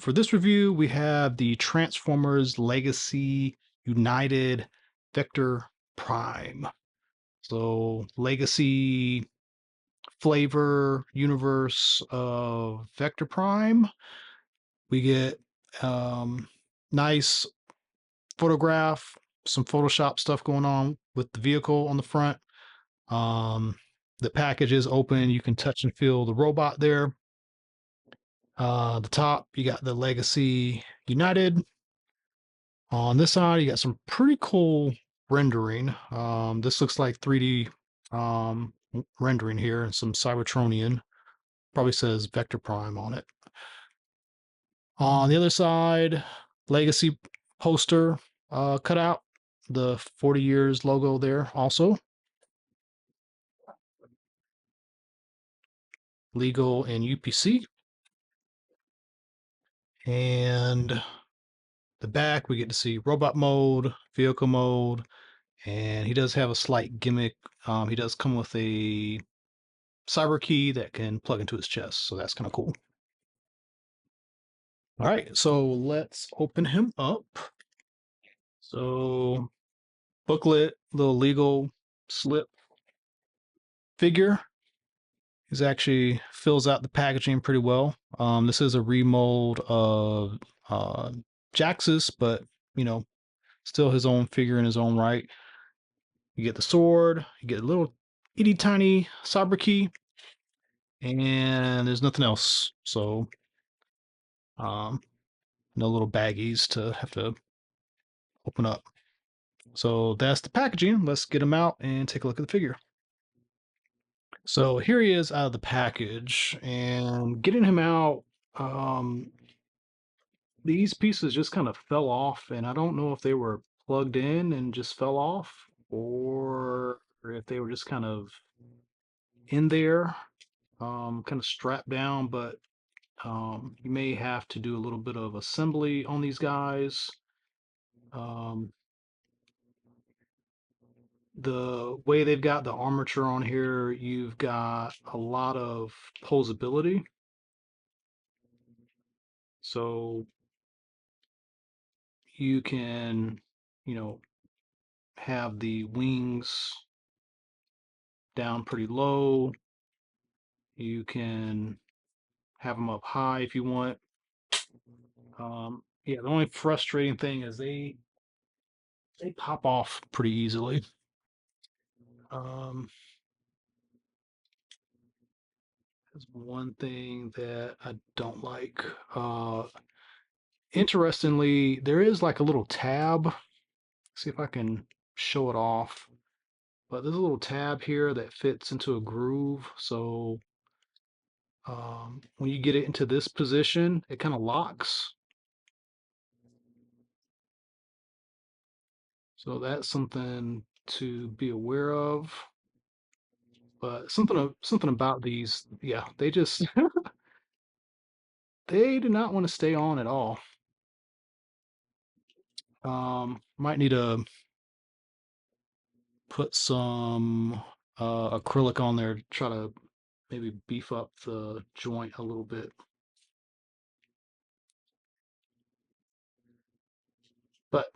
for this review, we have the Transformers Legacy United Vector Prime. So, Legacy flavor universe of Vector Prime. We get nice photograph, some Photoshop stuff going on with the vehicle on the front. Um, the package is open. You can touch and feel the robot there. The top, you got the Legacy United. On this side, you got some pretty cool rendering. This looks like 3D rendering here and some Cybertronian. Probably says Vector Prime on it. On the other side, Legacy poster cutout. The 40 years logo there also. Legal and UPC. And the back, we get to see robot mode, vehicle mode, and he does have a slight gimmick. He does come with a cyber key that can plug into his chest, so that's kind of cool. All right, so let's open him up. So booklet, little legal slip figure. He's actually fills out the packaging pretty well. This is a remold of Jax's, but you know, still his own figure in his own right. You get the sword, you get a little itty tiny cyber key, and there's nothing else. So no little baggies to have to open up. So that's the packaging. Let's get him out and take a look at the figure. So here he is out of the package, and getting him out, these pieces just kind of fell off, and I don't know if they were plugged in and just fell off, or if they were just kind of in there, kind of strapped down, but you may have to do a little bit of assembly on these guys. The way they've got the armature on here, you've got a lot of posability. So you can, you know, have the wings down pretty low. You can have them up high if you want. Yeah, the only frustrating thing is they pop off pretty easily. That's one thing that I don't like. Interestingly, there is like a little tab. See if I can show it off. But there's a little tab here that fits into a groove. So when you get it into this position, it kind of locks. So that's something to be aware of. But something about these, yeah, they just they do not want to stay on at all. Might need to put some acrylic on there to try to maybe beef up the joint a little bit. But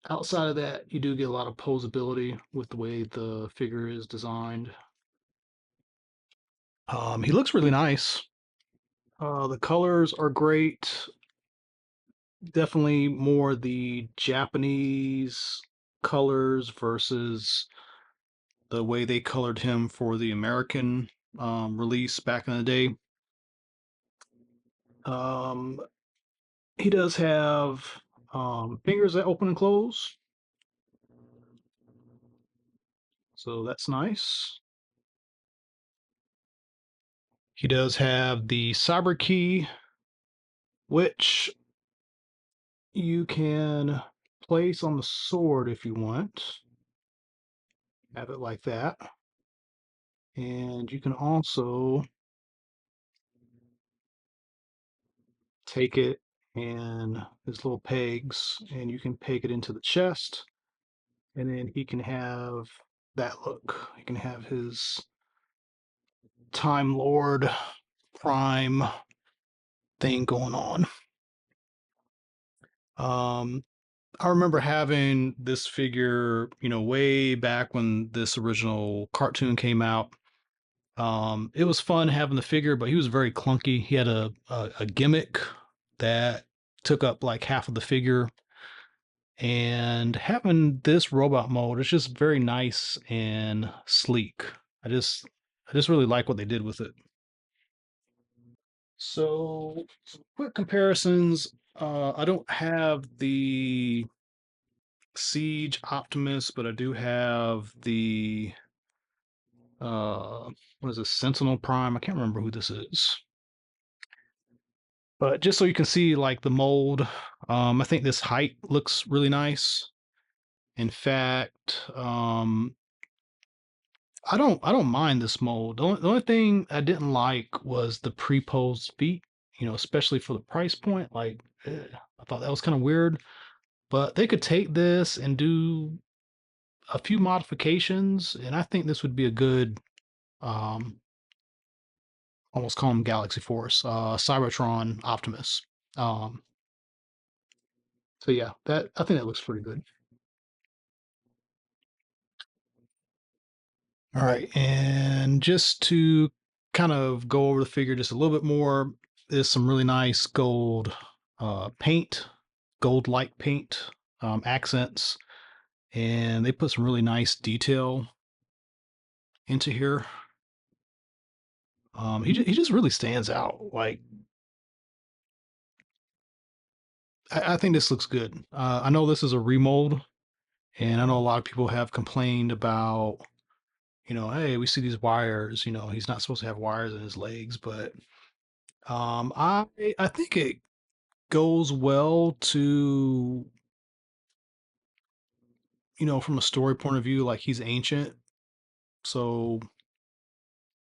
outside of that, you do get a lot of posability with the way the figure is designed. He looks really nice. The colors are great. Definitely more the Japanese colors versus the way they colored him for the American release back in the day. Um, he does have fingers that open and close, so that's nice. He does have the cyber key, which you can place on the sword if you want. Have it like that. And you can also take it and his little pegs, and you can peg it into the chest, and then he can have that look. He can have his Time Lord Prime thing going on. Um, I remember having this figure, way back when this original cartoon came out. It was fun having the figure, but he was very clunky. He had a gimmick that took up like half of the figure. And having this robot mode is just very nice and sleek. I just I just really like what they did with it. So, some quick comparisons. I don't have the Siege Optimus, but I do have the what is this, Sentinel Prime? I can't remember who this is. But just so you can see like the mold, I think this height looks really nice. In fact, I don't mind this mold. The only thing I didn't like was the pre-posed feet, especially for the price point. Like, I thought that was kind of weird. But they could take this and do a few modifications, and I think this would be a good, um, almost call him Galaxy Force, Cybertron Optimus. Um, so yeah, that I think that looks pretty good. All right, and just to kind of go over the figure just a little bit more, there's some really nice gold paint, gold light paint accents, and they put some really nice detail into here. He just really stands out. Like I think this looks good. I know this is a remold, and I know a lot of people have complained about, hey, we see these wires. He's not supposed to have wires in his legs, but I think it goes well to, from a story point of view, like he's ancient. So,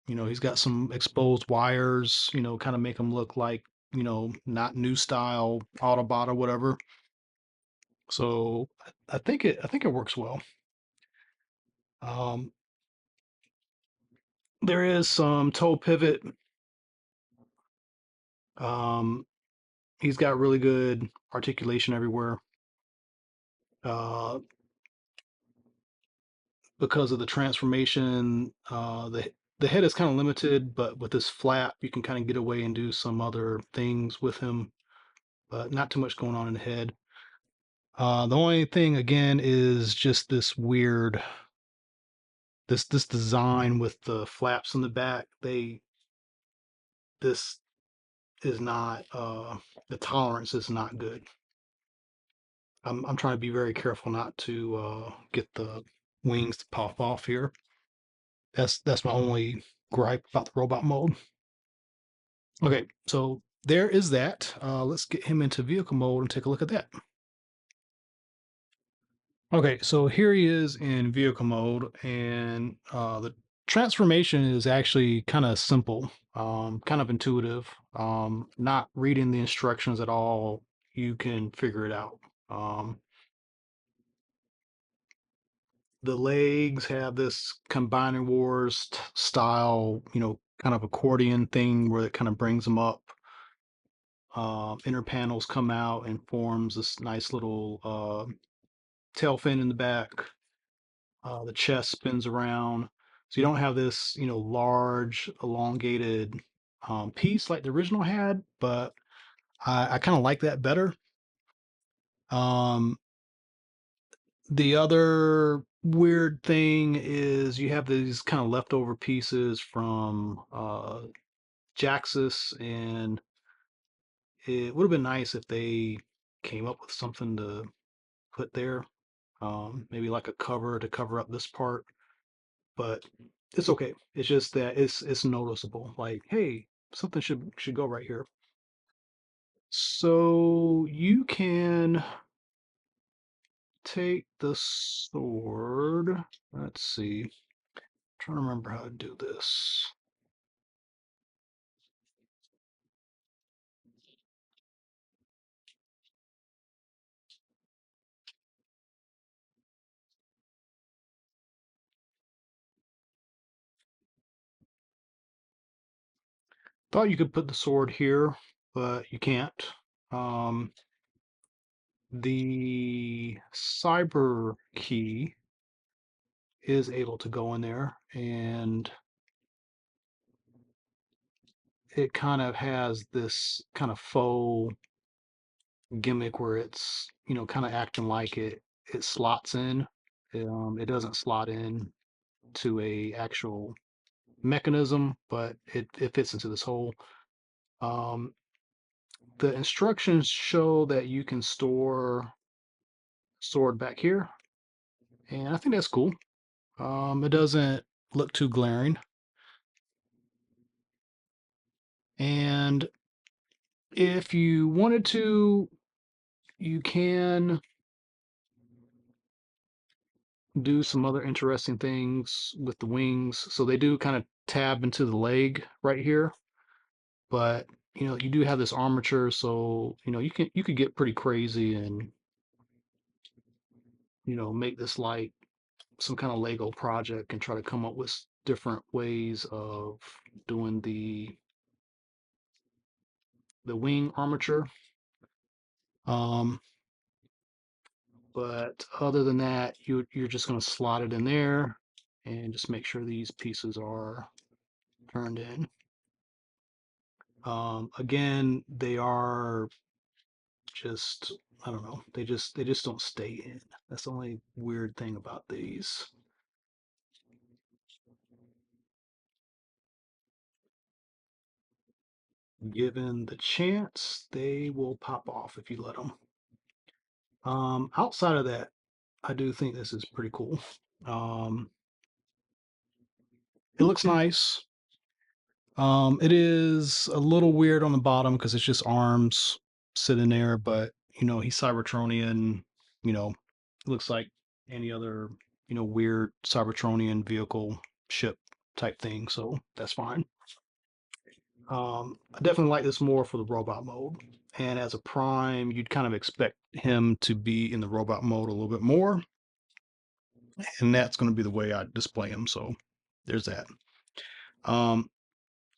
he's got some exposed wires, kind of make him look like, not new style Autobot or whatever. So I think it works well. Um, there is some toe pivot. Um, he's got really good articulation everywhere. Uh, because of the transformation. The head is kind of limited, but with this flap, you can kind of get away and do some other things with him, but not too much going on in the head. The only thing again is just this weird this design with the flaps in the back. This is not the tolerance is not good. I'm trying to be very careful not to get the wings to pop off here. That's my only gripe about the robot mode. Okay, so there is that. Let's get him into vehicle mode and take a look at that. Okay, so here he is in vehicle mode, and the transformation is actually kind of simple, kind of intuitive. Not reading the instructions at all, you can figure it out. The legs have this combining wars style, kind of accordion thing where it kind of brings them up. Inner panels come out and forms this nice little tail fin in the back. The chest spins around, so you don't have this, large, elongated piece like the original had. But I kind of like that better. Um, the other weird thing is you have these kind of leftover pieces from Jaxus, and it would have been nice if they came up with something to put there. Maybe like a cover to cover up this part, but it's okay. It's just that it's noticeable. Like, hey, something should go right here. So you can take the sword. Let's see. I'm trying to remember how to do this. Thought you could put the sword here. but you can't. Um, the cyber key is able to go in there, and it kind of has this kind of faux gimmick where it's, kind of acting like it slots in. It doesn't slot in to a actual mechanism, but it fits into this hole. Um, the instructions show that you can store it back here, and I think that's cool. It doesn't look too glaring, and if you wanted to, you can do some other interesting things with the wings. So they do kind of tab into the leg right here, but you do have this armature, so you could get pretty crazy and make this like some kind of Lego project and try to come up with different ways of doing the wing armature. Um, but other than that, you're just going to slot it in there and just make sure these pieces are turned in. Again, they are just, I don't know, they just don't stay in. That's the only weird thing about these. Given the chance, they will pop off if you let them. Outside of that, I do think this is pretty cool. Um, it looks nice. It is a little weird on the bottom because it's just arms sitting there, but he's Cybertronian. It looks like any other weird Cybertronian vehicle ship type thing, so that's fine. I definitely like this more for the robot mode, and as a prime, you'd kind of expect him to be in the robot mode a little bit more, and that's going to be the way I display him. So there's that. Um,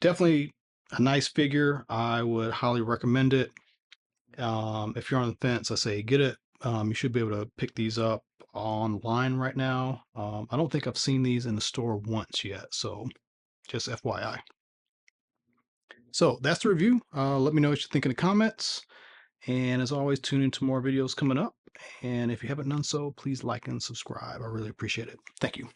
Definitely a nice figure. I would highly recommend it. If you're on the fence, I say get it. You should be able to pick these up online right now. I don't think I've seen these in the store once yet, so just FYI. So that's the review. Let me know what you think in the comments. And as always, tune into more videos coming up. And if you haven't done so, please like and subscribe. I really appreciate it. Thank you.